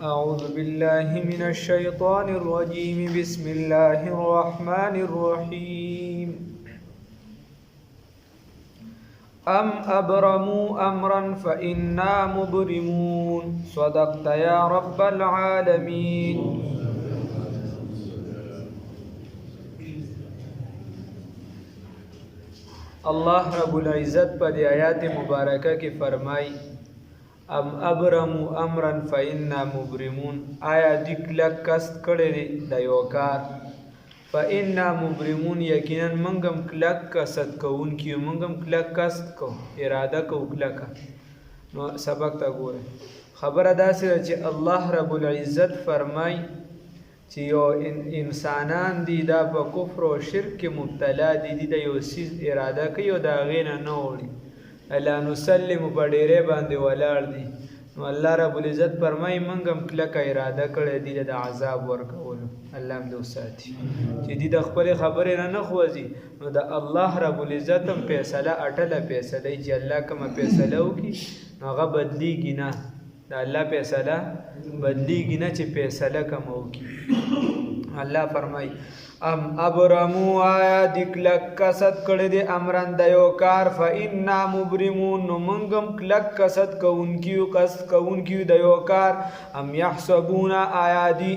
أعوذ بالله من الشيطان الرجيم بسم الله الرحمن الرحيم أم أبرموا أمرا فإنا مبرمون صدقت يا رب العالمين. الله رب العزت په آیات مبارکه کې فرمای ام ابرموا امرا فإنا مبرمون، آیا دی کلک کست کړی دی د یو کار، فإنا مبرمون یقینا منګم کلک کست کوونکي یو، منګم کلک کست کو اراده کو کلکه. نو سبق ته ګوره، خبره داسې ده چې الله رب العزت فرمای چې یو انسانان دي دا په کفر او شرک کې مبتلا دي، د یو څیز اراده کوي او د هغې نه نه اوړي، الله نسلم په ډیرې باندې ولاړ دي. نو الله رب العزت فرمایي موږ هم کلکه اراده کړې دي د عذاب ورکولو. الله هم دې وساتي چې دي د خپلې خبرې نه نه خوځي. نو د الله رب العزت هم فیصله اټله فیصله چې الله کومه فیصله وکړي نو هغه بدلیږي نه، د الله فیصله بدلیږي نه چې فیصله کومه وکړي. الله فرمایي ام ابرمو، آیا دی کلک کسد کړی دی امرن د یو کار، فإنا مبرمون نو منګم کلک کسد کوونکیو قصد کوونکیو د یو کار. ام یحسبون، آیا دی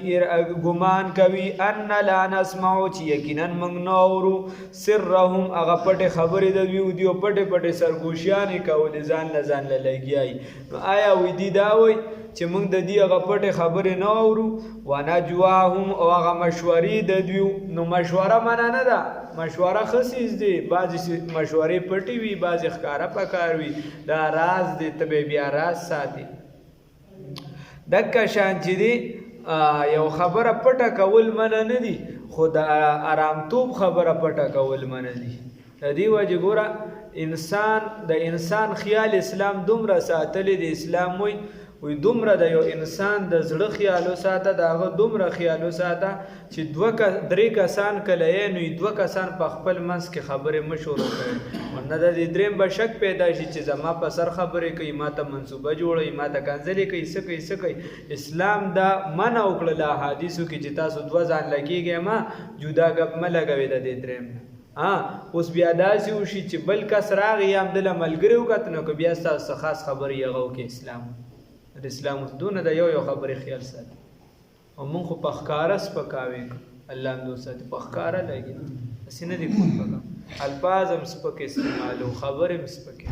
ګمان کوي ان لا نسمعو چې یقینا موږ نه اورو سرهم هغه پټې خبرې د دوی دیو پټې پټې سرګوشیانې کولې ځان له ځان له لګیایي. نو آیا وی دی دا وایي چې موږ د دې هغه پټې خبرې نه اورو؟ ونجواهم، او هغه مشورې د دوی. نو مشوره معنا نه ده، مشوره ښه څیز دی، بعضې مشورې پټې وي بعضې ښکاره پکار وي، دا راز دی ته به بیا راز ساتي. دکه شان چې دی یو خبره پټه کول منع نه دي، خو د ارامتوب خبره پټه کول منع دي. د دې وجې ګوره د انسان خیال اسلام دومره ساتلی دی، اسلام وی دومره د یو انسان د زړه خیالو ساته، د هغه دومره خیالو ساته چې درې کسان کله یې نو دوه کسان په خپل منځ کې خبرې مه شروع کوي، ورنه د دې درېم به شک پیدا شي چې زما په سر خبرې کوي، ما ته منصوبه جوړوي، ما ته کنځلې کوي، څه کوي څه کوي. اسلام دا منع وکړله احادیثو کې چې تاسو دوه ځان لګېږئ، ما جدا ګپ مه لګوئ د دې درېم نه. اوس بیا داسې وشي چې بل کس راغی یا همدله ملګري وکت نو که بیا ستاسو څه خاص خبرې هغه وکړي. د اسلام دونه د یو خبرې خیال ساتي، او مونږ خو په ښکاره سپکاوی کوو. الله هم دې وساتي، په ښکاره لګي هسې نه دي کوم پکه، الفاظ هم سپک استعمالو، خبرې هم سپکې.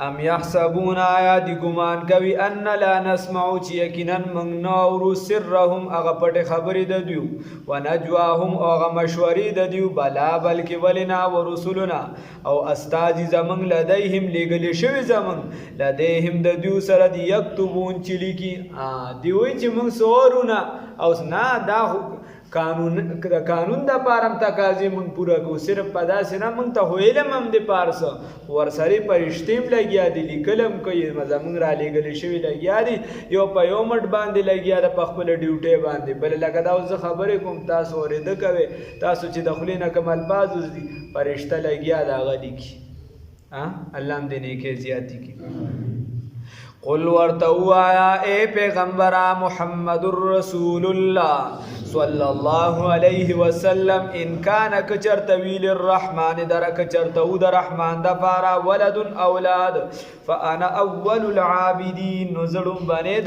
ام یحسبون، آیا دی ګمان کوي ان لا نسمعو چې یقینا موږ نه اورو سرهم هغه پټې خبرې د دوی، ونجواهم او هغه مشورې د دوی، بلا بلکې ولنا ورسلنا او استازي زموږ لدیهم لیږلې شوي زموږ لدیهم د دوی سره دي یکتبون چې لیکي. دوی وایي چې موږ څه اورو نه، او نه دا قانون د پاره هم تقاضې موږ پوره کوو، صرف په داسې نه موږ ته خو علم هم د پاره څه ورسرې فرشتې هم لګیا دي، لیکل هم کوي، زموږ را لیږلې شوي لګیا دي، یو په یو مټ باندې لګیا ده په خپله ډیوټۍ باندې. بله لکه دا اوس زه خبرې کوم تاسو اورېده کوئ، تاسو چې د خولې نه کوم الفاظ وځي فرشته لګیا ده هغه لیکي. الله هم دې نیکۍ زیاتې کړي. قل ورته ووایه ای پیغمبره محمد رسول الله صلی الله علیه وسلم، ان کان که چرته وي للرحمن که چرته و د رحمان دپاره ولد اولاد، فانا اول العابدین، نو زه لومبنې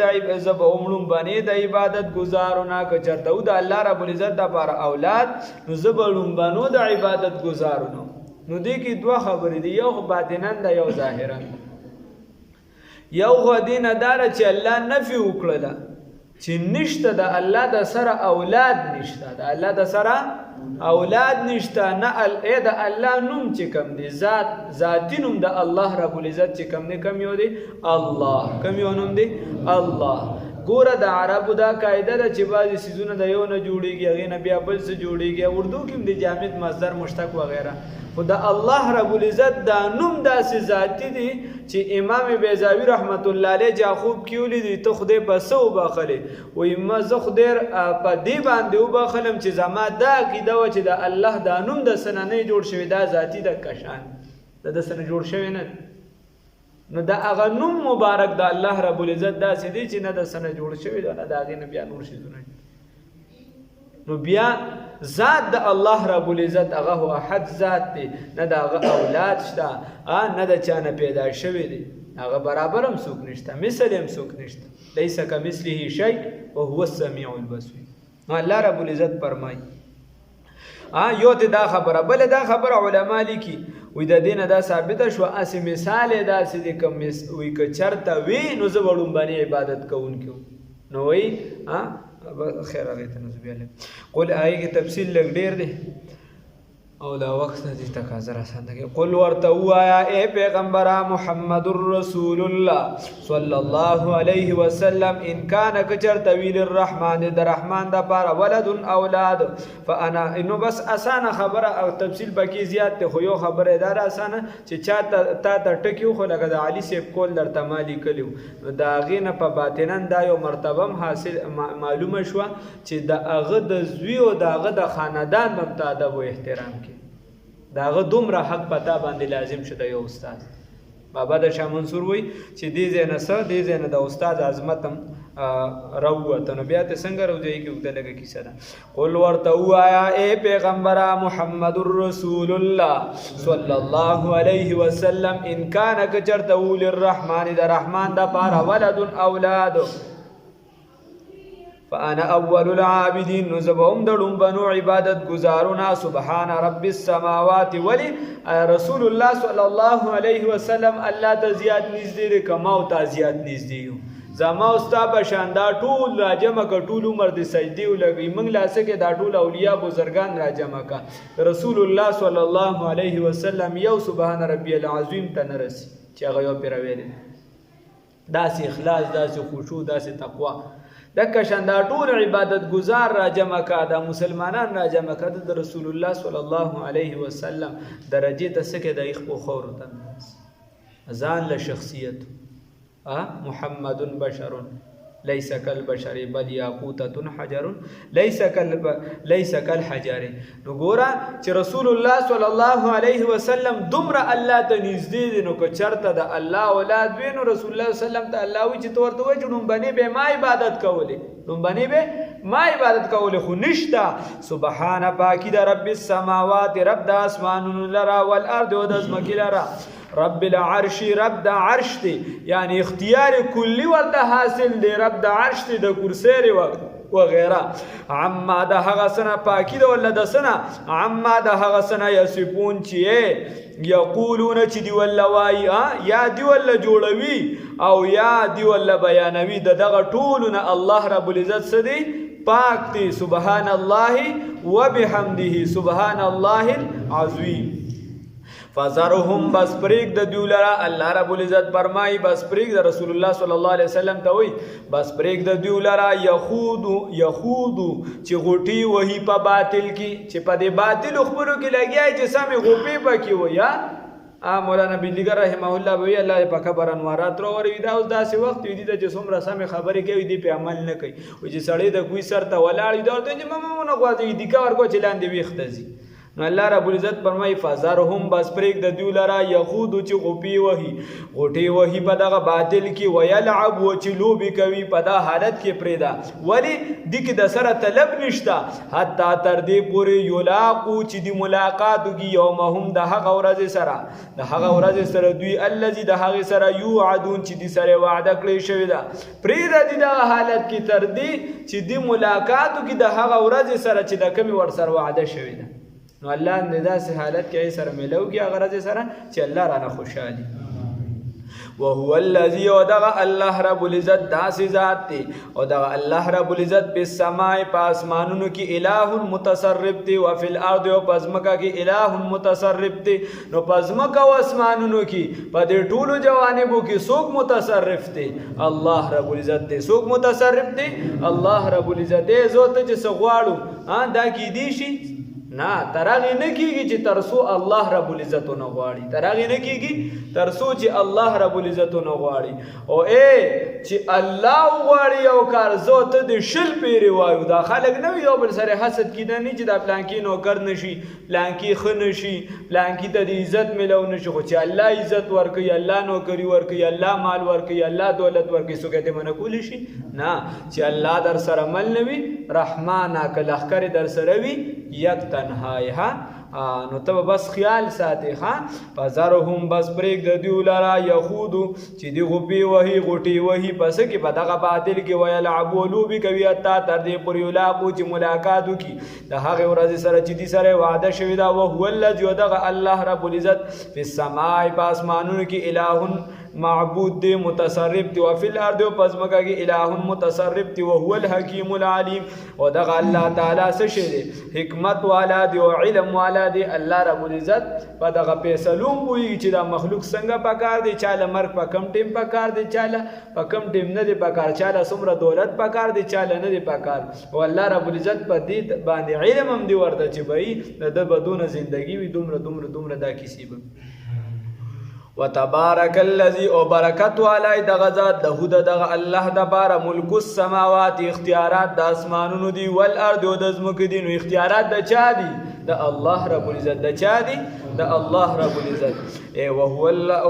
زه به هم لومبنې د عبادت ګزارونه. که چرته و د الله رب العزت دپاره اولاد نو زه به لومبنو د عبادت ګزارونه. نو دې کې دوه خبرې دي، یو خو باطنن ده یو ظاهرن. یو خو دې نه دا ده چې الله نفي وکړله چې نشته د الله د سره اولاد نشته، د الله د سره اولاد نشته، نه د الله نوم چې کم دی، ذاتي نوم د الله رب العزت چې کم دی، کم یو دی الله، کم یو نوم دی الله. ګوره د عربو دا قاعده ده چې بعضې څیزونه د یو نه جوړېږي هغې نه بیا بل څه جوړېږي، اردو کې هم د جامد مصدر مشتق وغیره، خو د الله رب العزت دا نوم داسې ذاتي دی چې امام بیضاوي رحمت الله علیه یعقوب کې ولیدي ته خدای په څه وبخلې، وایي ما زه خدای په دې باندې وبخلم چې زما دا عقیده وه چې د الله دا نوم د څه نه نه جوړ شوی، دا ذاتي د کشان د څه نه جوړ شوی نه. نو دا هغه نوم مبارک د الله رب العزت داسې دی چې نه د سنه جوړ شوی دی نه د هغې نه بیا نور شیزونه. نو بیا ذات د الله رب العزت هغه هو احد ذات دی، نه د هغه اولاد شته، نه د چا نه پیدا شوی دی، هغه برابر هم څوک نشته، مثل هم څوک نشته. لیس کمثله شیء وهو السمیع البصیر. الله رب العزت فرمایي یو ته دا خبره، بل دا خبره علما لیکي وی د دینه دا ثابته شو اسی مثال داسې دی کوم وی که چرته وی نو زه وړم باندې عبادت کوونکو نو وی خیر هغه ته نو بیا قل آی کی تفصیل لګ ډیر دی او دا وخت دې تقاضا را ساندګي. قل ورته وایا اے پیغمبر محمد رسول الله صلی الله علیه وسلم ان کان کچر طویل الرحمن د رحمان د پاره ولد اولاد فانا انه بس اسانه خبره او تفصیل بکی زیات ته خو یو خبره دار اسانه چې چا تا ټکیو خو لګه د علی سیب کول درته مالی کلیو دا غینه په باطنن دا یو مرتبه حاصل معلومه شو چې د هغه د زوی او د هغه د خاندان په ادب او احترام کې داغه دومره حق پتا باندې لازم شته یو استاد. بابا د شاه منصور وای چې دې زنه سره دې زنه د استاد عظمتم راوته نو بیا ته څنګه راوځي کې وګړه لګه کیسه ده. قل ورته وایا اے پیغمبر محمد رسول الله صلی الله علیه وسلم ان کان کچرته ول الرحمن د رحمان د پاره ولد اولاد فانا اول العابدین نو زبهم دړم بنو عبادت گزارونا سبحان رب السماوات ولی رسول الله صلی الله علیه وسلم الله ته زیات نږدې کما او ته زیات نږدې زما استا بشاندا ټول راجمه ک ټول عمر د سجدي ولګي موږ لاسه کې دا ټول اولیاء بزرگان راجمه کا رسول الله صلی الله علیه وسلم یو سبحان ربی العظیم ته نرسي چې هغه یو پیروي داسې اخلاص داسې خشوع داسې تقوا دکه شاندا ټول عبادت گزار را جمع کا دا مسلمانان را جمع کا د رسول الله صلی الله علیه وسلم درجه ته سکه د خو خور ته ځان له شخصیت محمد بشر ليس كالبشر بل ياقوتة حجر ليس كالحجر. نو ګورا چې رسول الله صلی الله علیه وسلم دومره الله ته نږدې دي نو که چرته د الله اولاد وي نو رسول الله صلی الله علیه وسلم ته الله وی چې تو ورته وایي چې نوم باندې به ما عبادت کولې نوم باندې به ما عبادت کولې خو نشته. سبحان پاکی د رب السماوات رب د اسمانونو لرا والارض او د ځمکې لرا رب العرش رب د عرش دی یعنی اختیار کلی ورته حاصل دی رب د عرش دی د کرسی و غیره عما د هغه سنه پاکی د ول د سنه عما د هغه سنه یصفون چې یقولون چې دی ول وای یا دی ول جوړوي او یا دی ول بیانوي دغه ټولونه الله رب العزت سدي پاک دی سبحان الله وبحمده سبحان الله العظیم. فزرهم بس پریک د دیولرا الله رب العزت فرمای بس پریک د رسول الله صلی الله علیه وسلم ته وای بس پریک د دیولرا یخود چې غوټي وਹੀ په باطل کې چې په دې باطل خبرو کې لګیای چې سمې غوپی پکې ویا مولانا بندګر رحمه الله وی الله په خبر انوارات ورو دا اوس داسې وخت دی چې څومره سمې خبرې کوي دی په عمل نه کوي او چې سړی د کوی سر ته ولاړ دی ته چې ممونه غواړي دی کا ورکو چې لاندې ویختزي نو الله رب العزت فرمای فزرهم بس پریک د دیو لرا یخود چې غپی وਹੀ غټي وਹੀ په دغه باطل کې ويلعب و چې لوبي کوي په دا حالت کې پریدا ولی د کې د سره طلب نشتا حتی تر دې پورې یلاقو چې دی ملاقات کی یومهم د هغه ورځ سره دوی الذي د هغه سره یوعدون چې دی سره وعده کړی شوی دا پریدا دی د حالت کې تر دې چې دی ملاقات کی د هغه ورځ سره چې د کمی ور سره وعده شوی دا نو الله د داسې حالت کې سره ملو کې هغه راځي سره چې الله رانه خوشالي. وهو الذي ودغ الله رب العزت داسې ذات دی او دغه الله رب العزت په سماع په اسمانونو کې الہ متصرف دی او فی الارض او پزمکا کې الہ متصرف دی نو پزمکا او اسمانونو کې په دې ټولو جوانبو کې څوک متصرف دی الله رب العزت دی. څوک متصرف دی الله رب العزت دی. زه ته چې سغواړو دا کې دی شي نه تر هغې نه کېږي چې تر څو الله رب العزت ونه غواړي تر هغې نه کېږي تر څو چې الله رب العزت ونه غواړي او چې الله وغواړي یو کار زه ته د شل پیرې وایو دا خلک نه وي یو بل سره حسد کېده نه چې دا پلانکي نوکر نه شي پلانکي ښه نه شي پلانکي ته د عزت میلو نه شي خو چې الله عزت ورکوي الله نوکري ورکوي الله مال ورکوي الله دولت ورکوي څوک یې منع کولی شي نه چې الله در سره مل نه وي رحمانه که لښکرې در سره وي یک تنهایی ها نو ته بس خیال ساتي ها فذرهم بس پرېږده دوی لره یخودو چې دي غوپې وهي غوټې وهي پس کې په دغه باطل کې ویلعبو لوبې کوي حتی تر دې پورې یلاقو چې ملاقات وکړي د هغې ورځې سره چې دي سره وعده شوې ده وهو الذي دغه الله رب العزت فی السماء په اسمانونو کې الہ معبود دی متصرف دی وفي الارض پزمکه کې الہ متصرف دی وهو الحکیم العلیم او دغه الله تعالی څه شی دی حکمت والا دی او علم والا دی الله رب العزت په دغه فیصلو پوهیږي چې دا مخلوق څنګه پکار دی چاله مرګ په کم ټیم پکار دی چاله په کم ټیم نه دی پکار چاله څومره دولت پکار دی چاله نه دی پکار او الله رب العزت په دې باندې علم هم دی ورته چې به د بدون زندگی وي دومره دا کیسې به وتبارك الذي او برکت والای دغه ذات له دغه الله د بار ملک السماوات اختیارات د اسمانونو دی والارض او د زمکو دی نو اختیارات د چا دی د الله رب العزت د چا دی د الله رب العزت وهو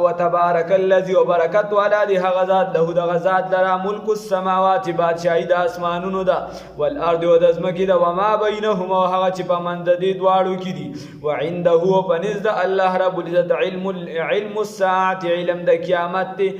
وتبارك الذي وبركت والذي هغه ذات له دغه ذات لرا ملک السماوات بادشاہی د اسمانونو ده والارض او د زمکو ده وما بینهما هغه چې په منځ د دې دواړو کې دي وعنده پنځ د الله رب العزت علم الساعه علم د قیامت دی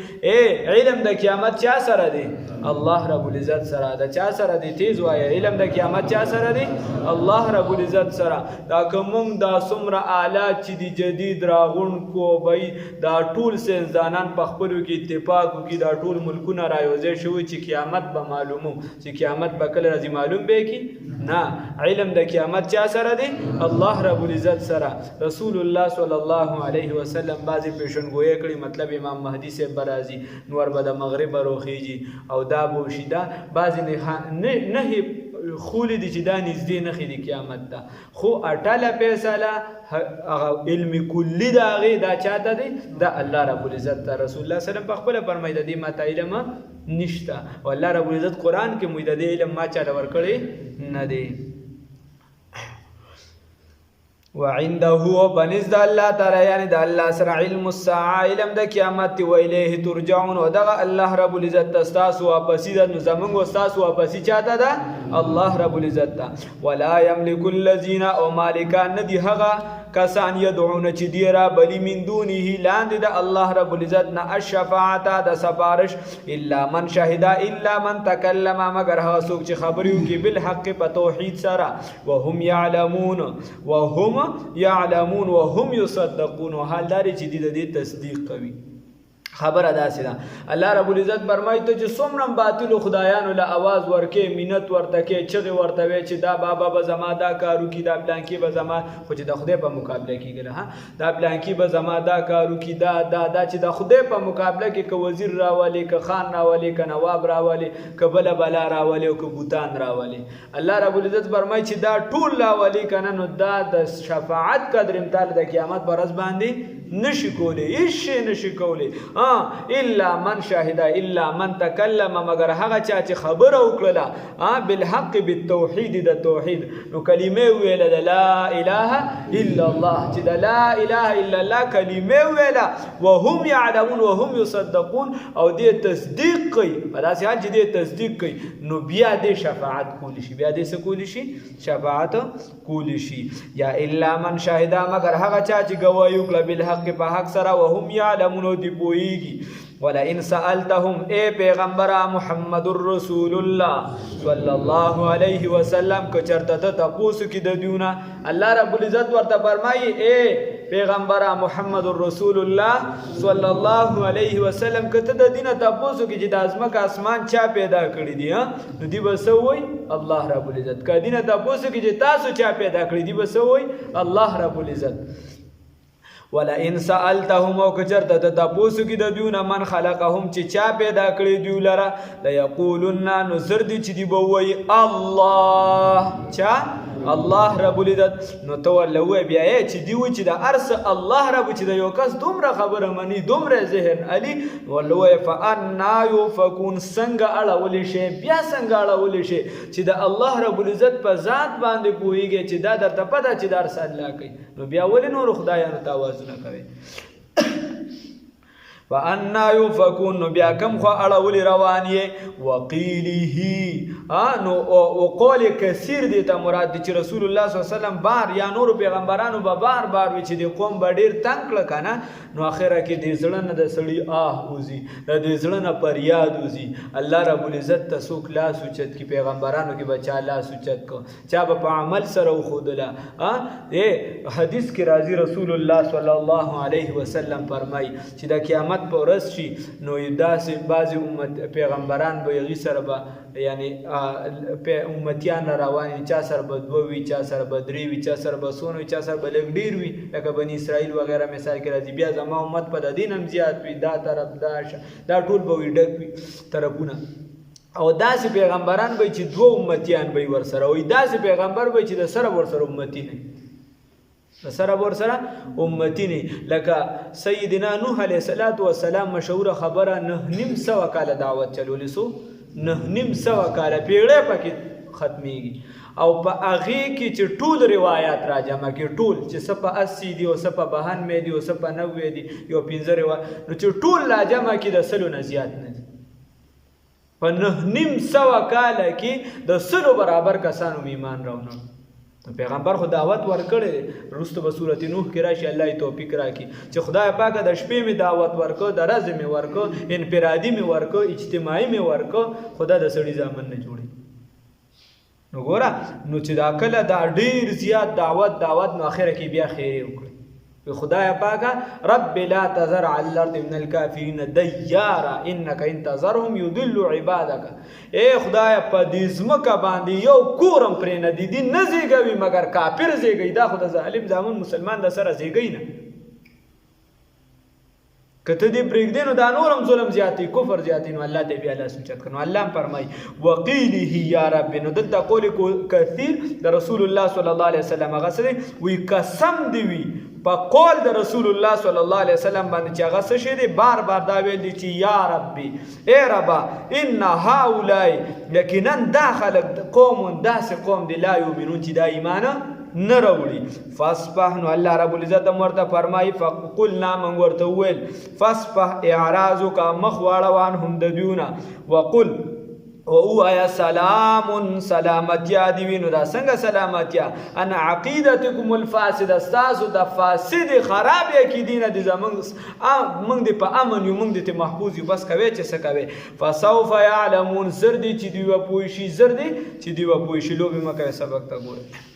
علم د قیامت چا سره دی الله رب العزت سره دا چا سره دی تیز وایي علم د قیامت چا سره دی الله رب العزت سره دا کوم دا څومره آلات چې دی جدید راغون کو بای دا ټول سینسدانان په خپلو کې اتفاق وکړي دا ټول ملکونه رايوځي شوی چې قیامت به معلومو چې قیامت به کله راځي معلوم به کی نه علم د قیامت چا سره دی الله رب العزت سره رسول الله صلی الله علیه وسلم بعضی پیشنګوی کړي مطلب امام مهدی سے برازي نور به د مغرب روخیږي او دا بوشیدا بعضی نه خولی دی چې دا نږدې نښې د قیامت ده خو اټله فیصله علم کلی د هغې دا چاته دی د الله رب العزت ته رسول الله وسلم په خپله فرمایي د دې ما ته علم نشته او الله رب العزت قرآن کې موږ د دې علم ما چاته ورکړی نه دی وعنده بنز د الله تعالی یعنی د الله سره علم الساعه علم د قیامت و الیه ترجعون او دغه الله رب العزت تاسو واپسی د زمونږ تاسو واپسی چاته ده الله رب العزت ته ولا یملک الذین او مالکان ندی هغه کسان یدعون چې دی را بلی من دونه لاندې د الله رب العزت نه الشفاعت د سفارش الا من شهد الا من تکلم مگر هغه څوک چې خبرې وکړي بالحق په توحید سره وهم يعلمون وهم يصدقون حال داري چې د دې تصدیق کوي خبر ادا سره الله رب العزت فرمایي ته چې څومره باطل خدایانو له आवाज ورکې مینت ورته کې چغې ورته وي چې دا بابا به زما دا کارو کې دا پلانکی به زما خو چې د خدای په مقابله کې ګره ها دا پلانکی به زما دا کارو کې دا چې د خدای په مقابله کې ک وزیر راولي ک خان راولي ک نواب راولي ک بلا راولي او ک بوتان راولي الله رب العزت فرمایي چې دا ټول راولي کنه نو دا د شفاعت قدر امتحان د قیامت پر ورځ باندې نشي کولی هیڅ نشي کولی الا من شهد الا من تکلم مگر هغه چا چې خبره وکړه بالحق بالتوحید د توحید نو کلمه ویله د لا اله الا الله چې د لا اله الا الله کلمه ویله وهم يعلمون وهم يصدقون او دې تصدیق کوي په داسې حال چې دې تصدیق کوي نو بیا دې شفاعت کولی شي بیا دې څه کولی شي شفاعت کولی شي یا الا من شهد مگر هغه چا چې گواهی وکړه بالحق په حق سره وهم يعلمون دی پوهیږي ولا ان سالتهم اے پیغمبر محمد رسول الله صلی الله علیه وسلم کو چرته ته تاسو کې د دیونه الله رب العزت ورته فرمایي اے پیغمبر محمد رسول الله صلی الله علیه وسلم کته د دینه تاسو کې چې د ازمکه اسمان چا پیدا کړی دی نو دی بسوي الله رب العزت کدینه تاسو کې چې تاسو چا پیدا کړی دی بسوي الله رب العزت ولا ان سالتهم او کچرته ته تاسو کې د دیونه من خلقهم چې چا پیدا کړی دی لره لا یقولن نذر دي چې دی بوي الله چا الله رب العزت. نو ته ورله ووایې بیا یې چې دي وایي چې د هر څه الله رب چې د یو کس دومره خبره مني دومره ذهن علي ورله ووایې فانا یوفکون څنګه اړولی شي بیا څنګه اړولی شي چې د الله رب العزت په ذات باندې پوهېږي چې دا درته پته چې دا هر څه الله کوي نو بیا ولې نورو خدایانو ته آوازونه کوي فانا یوفکون نو بیا کم خوا اړولی روان یې وقیله نو وقول کثیر دی ته مراد دی چې رسول الله صلی الله علیه وسلم بار یا نور پیغمبرانو به بار بار وي چې د قوم به ډېر تنګ کړه که نه نو اخره کې د زړه نه د سړي وځي د دې زړه نه فریاد وځي الله رب العزت ته څوک لاس اوچت کړي پیغمبرانو کې به چا لاس اوچت کړه چا به په عمل سره وښودله حدیث کې راځي رسول الله صلی الله علیه وسلم فرمایي چې د قیامت په ورځ شي نو داسې بعضې پیغمبران به هغې سره به یعنی امتیان را روان وي چا سره به دوه وي چا سره به درې وي چا سره به څونه وي چا سره به لږ ډېر وي لکه بني اسرائیل وغیره مثال کې راځي بیا زما امت په د دین هم زیات وي دا طرف دا ټول به وي ډک وي طرفونه او داسې پیغمبران به چې دوه امتیان به وي ورسره وي داسې پیغمبر به چې د سره ورسره امتي نه سره ورسره امتی نه لکه سیدنا نوح علیه السلام مشهوره خبره 9.5 کاله دعوت چلولې سو 9.5 کاله پیړۍ پکې ختمیږي او په هغې کې چې ټول روایات را جمع کړي ټول چې څه په 80 دي او څه په 92 دي او څه په 90 دي یو 15 روایات نو چې ټول را جمع کړي د 100 نه زیات نه دي په 9.5 کاله کې د 100 برابر کسانو ایمان راوړل پیغمبر خو دعوت ورکړی وروسته به صورت نوح کې راشي الله یې توفیق راکړي چې خدای پاکه د شپې مې دعوت ورکړه د ورځې مې ورکړه انفرادي مې ورکړه اجتماعي مې ورکړه خدا د سړي ځامن نه جوړي نو ګوره نو چې دا کله دا ډېر زیات دعوت نو اخره کې بیا خیرې وکړي خدای پاکه رب لا تذر على الارض من الكافرين ديارا انك ان تذرهم يضل عبادك اے خدای په دې ځمکه باندې یو کورم پرې نه دي نه زیږوي مګر کافر زیږوي دا خو د ظالم زامن مسلمان د سره زیږوي نه که ته دې پرېږدې نو دا نورم ظلم زیاتي کفر زیاتي نو الله ته بیا لاس اوچت کړه نو الله هم فرمایي وقیله یا رب نو دلته قول کثیر د رسول الله صلی الله علیه وسلم هغه څه دی وایي قسم دې وي په قول د رسول الله صلی الله علیه وسلم باندې چې هغه څه شی دی بار بار دا ویل دي چې یا ربي ای ربا ان هؤلاء یقینا دا خلق قوم داسې قوم دی لا یؤمنون چې دا ایمان نه راوړي فاصفح نو الله رب العزت ورته فرمایي فقلنا من ورته وویل فاصفح اعراض کا مخ واړوان هم د دیونه وقل او آیا سلام سلامتیا دی وینو دا څنګه سلامتیا ان عقیدتکم الفاسد استاسو د فاسد خراب عقیدینه د زمنګ موږ د په امن یو موږ د محفوظ یو بس کوي چې څه کوي فسوف يعلمون زردی چې دی و پوي شي زردی چې دی و پوي شي لوبي مکه سبق تا ګوره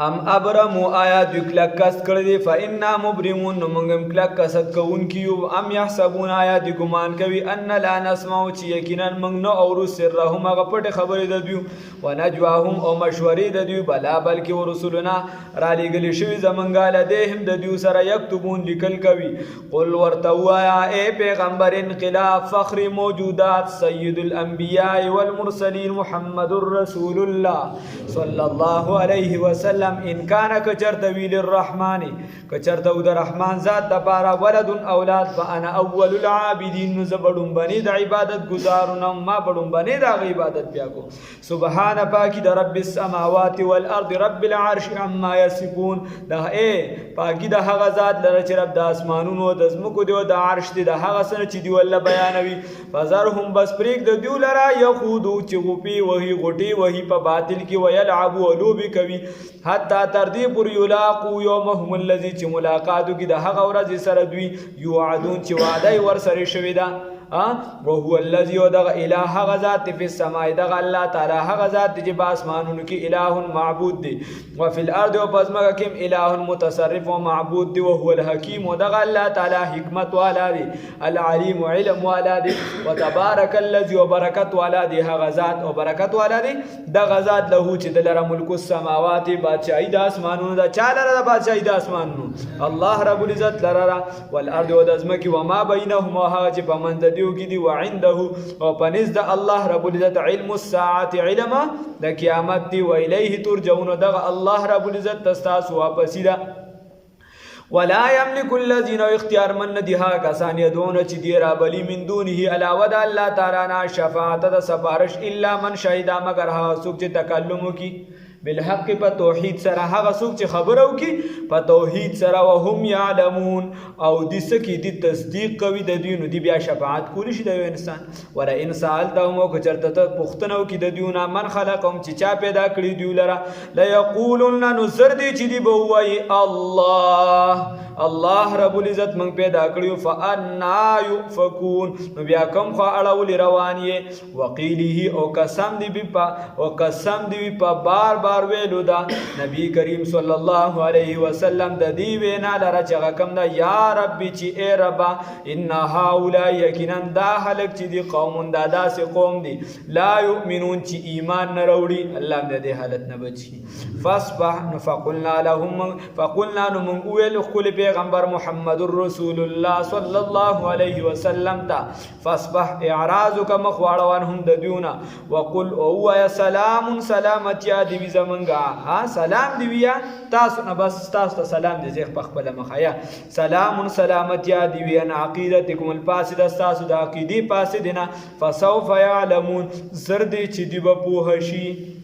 ام ابرمو آیا دوی کلک کست کردی فا انا مبرمون نمانگم کلک کست کون کیو ام یحسبون آیا دی گمان کوي ان لا نسمعو چی یقینا منگ نا اورو سرهم اغا پت خبری ددیو و نجواهم او مشوری ددیو بلا بلکی و رسولنا را لگلی شوی زمنگا لدیهم ددیو سر یکتبون لکل کوي قل ورتو آیا اے پیغمبر انقلاب فخر موجودات سید الانبیاء والمرسلین محمد رسول اللہ صلی اللہ علیہ وسلم ان کان کچرت ویل الرحمن کچرت ود رحمان ذات د پارا ولد اولاد فانا اول العابدین زبړم بنی د عبادت گزارون ما بړم بنی د عبادت بیا کو سبحان پاکی د رب السماوات والارض رب العرش عما یصفون د اے پاکی د هغه ذات لره چې رب د اسمانونو د زمکو دی او د عرش دی د هغه سره چې دی ول بیانوي فزرهم بس پریک د دیو لرا یخودو چې غپی وਹੀ غټي وਹੀ په باطل کې ويلعب ولوب کوي حتی تر دې پورې یلاقو یومهم الذی چې ملاقاتو کې د هغه ورځې سره دوی یوعدون چې وعده یې ورسره شوې ده وهو الذي ودغ اله غزات في السماء دغ الله تعالی هغه ذات چې په اسمانونو کې الہ معبود دی او په الارض او پزماکه کې الہ متصرف او معبود دی او هو الحکیم ودغ الله تعالی حکمت والا دی العلیم علم والا دی وتبارك الذي وبرکت والا دی هغه ذات او برکت والا دی دغ ذات له چې دلره ملک السماوات بادشاہی د اسمانونو دا چاله د بادشاہی د اسمانونو الله رب العزت لره والارض او د ازمکه و ما بینهما هغه چې په منځ دیو کې دی وعنده او پنځ د الله رب العزت علم الساعه علم د قیامت دی و الیه ترجعون دغه الله رب العزت تاسو واپس ده ولا يملك الذين اختيار من دها کسان يدون چې دی را بلی من دونه علاوه د الله تعالی نه شفاعت د سفارش الا من شهد مگر هغه څوک چې تکلم وکي بالحق په توحید سره هغه څوک چې خبرو کی په توحید سره وهم يعلمون او د سکی د تصدیق کوي د دینو دی بیا شفاعت کولی شي د انسان ولا ان سالتهم او چرته ته پښتنو کی د دیونه من خلقهم چې چا پیدا کړی دی لره لا یقولن نذر دی چې دی بوای الله رب العزت من پیدا کړیو فانا يفكون نو بیا کوم خو اړول روانیه وقيله او قسم دی په بار ویلو دا نبی کریم صلی الله علیه وسلم د دی وینا لره چې کوم دا یا رب چې ای رب ان هؤلاء یقینا دا خلق چې دی قوم دا داسې قوم دی لا یؤمنون چې ایمان نه وروړي الله دې حالت نه بچي فاصبح فقلنا لهم فقلنا من ویل خپل پیغمبر محمد رسول الله صلی الله علیه وسلم تا فاصبح اعراضک مخواړوانهم د دیونه وقل او یا سلام سلامتی دی زمنګه سلام دی ویا تاسو نه بس تاسو ته سلام دی زیخ په خپل مخیا سلام سلامتی دی ویا عقیدتکم الفاسده تاسو د عقیدی فاسدنا فسوف يعلمون زر دی چې دی په پوهشي